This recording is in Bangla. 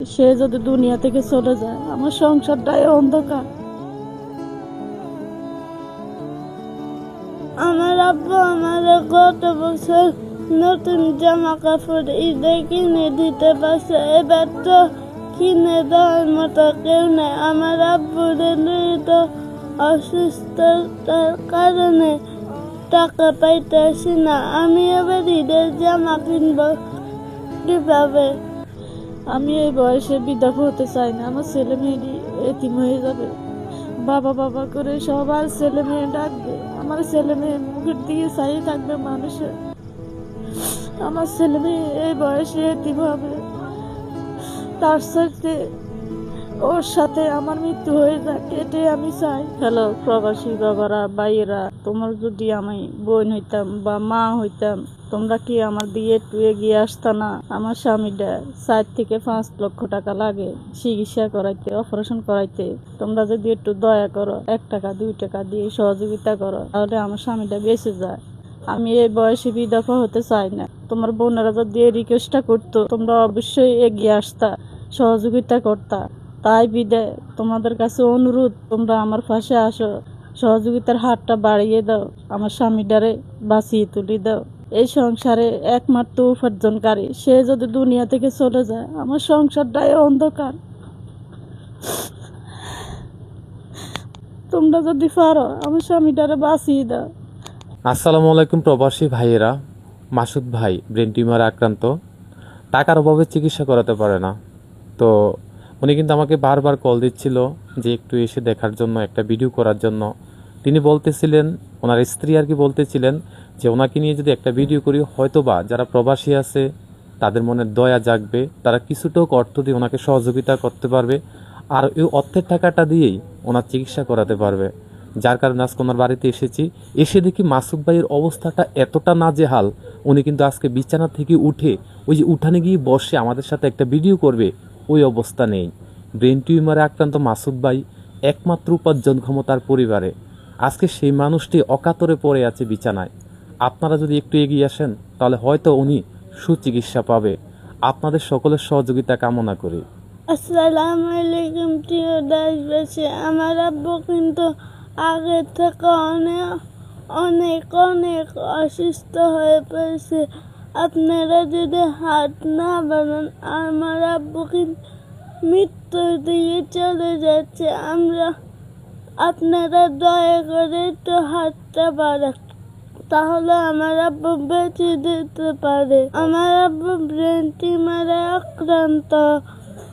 সে যদি দুনিয়া থেকে চলে যায়, আমার সংসারটাই অন্ধকার। আমার আব্বু আমাদের গত বছর নতুন জামা কাপড় ঈদে কিনে দিতে পারছে, এবার তো কিনে দেওয়ার মতো কেউ নেই। আমার আব্বুর তো অসুস্থতার কারণে টাকা পাইতেছি না। আমি এবার ঈদের জামা কিনবো কিভাবে? আমি এই বয়সে বিধবা হতে চাই না। আমার ছেলে মেয়েরই এতিম হয়ে যাবে। বাবা বাবা করে সবার ছেলে মেয়ে ডাকবে, আমার ছেলে মেয়ে মুখের দিকে চাই থাকবে মানুষের। আমার ছেলে মেয়ে এই বয়সে এতিম হবে, তার সাথে ওর সাথে আমার মৃত্যু হয়ে যাক, এটাই আমি চাই। হ্যালো প্রবাসী বাবারা, ভাইয়েরা, তোমার যদি আমি বোন হইতাম বা মা হইতাম, তোমরা কি আমার দিয়ে একটু এগিয়ে আসতা না? আমার স্বামীটা 4 থেকে 5 লক্ষ টাকা লাগে চিকিৎসা করাইতে, অপারেশন করাইতে। তোমরা যদি একটু দয়া করো, 1 টাকা 2 টাকা দিয়ে সহযোগিতা করো, তাহলে আমার স্বামীটা বেঁচে যায়। আমি এই বয়সে বিধবা হতে চাই না। তোমার বোনেরা যদি এই রিকোয়েস্টটা করতো, তোমরা অবশ্যই এগিয়ে আসতা, সহযোগিতা করতা। তাই বিদায় তোমাদের কাছে অনুরোধ, তোমরা আমার পাশে আসো, সহযোগিতার হাতটা বাড়িয়ে দাও, আমার স্বামীটারে বাঁচিয়ে তুলে দাও। এই সংসারে একমাত্র উপার্জনকারী সে যদি দুনিয়া থেকে চলে যায়, আমার সংসারটাই অন্ধকার। তোমরা যদি পারো আমার স্বামীটারে বাঁচিয়ে দাও। আসসালামু আলাইকুম প্রবাসী ভাইয়েরা। মাসুদ ভাই ব্রেন টিউমারে আক্রান্ত, টাকার অভাবে চিকিৎসা করাতে পারে না। তো উনি কিন্তু আমাকে বারবার কল দিচ্ছিল যে একটু এসে দেখার জন্য, একটা ভিডিও করার জন্য। তিনি বলতেছিলেন, ওনার স্ত্রী আর কি বলতেছিলেন যে ওনাকে নিয়ে যদি একটা ভিডিও করি, হয়তোবা যারা প্রবাসী আছে তাদের মনে দয়া জাগবে, তারা কিছুটুকু অর্থ দিয়ে ওনাকে সহযোগিতা করতে পারবে, আর এই অর্থের টাকাটা দিয়েই ওনার চিকিৎসা করাতে পারবে। যার কারণে আজকে ওনার বাড়িতে এসেছি। এসে দেখি মাসুদ ভাইয়ের অবস্থাটা এতটা নাজেহাল, উনি কিন্তু আজকে বিছানা থেকে উঠে ওই যে উঠানে গিয়ে বসে আমাদের সাথে একটা ভিডিও করবে, ওই অবস্থা নেই। ব্রেন টিউমারে আক্রান্ত মাসুদ ভাই একমাত্র উপার্জন ক্ষমতার পরিবারে। আজকে সেই মানুষটি অকাতরে পড়ে আছে বিছানায়। আপনারা যদি একটু এগিয়ে আসেন, তাহলে হয়তো উনি সুচিকিৎসা পাবে। আপনাদের সকলের সহযোগিতা কামনা করি। আসসালামু আলাইকুম প্রিয় দেশবাসী। আমার আব্বু কিন্তু আগে থেকে অনেক অনেক অনেক অসুস্থ হয়ে পড়েছে। আপনারা যদি হাত না বাড়ান, আমার আব্বু কিন্তু মৃত্যুর দিকে চলে যাচ্ছে। আপনারা দয়া করে একটু হাতটা বাড়ান, তাহলে আমার আব্বু বেঁচে যেতে পারে। আমার আব্বু ব্রেন টিউমারে আক্রান্ত।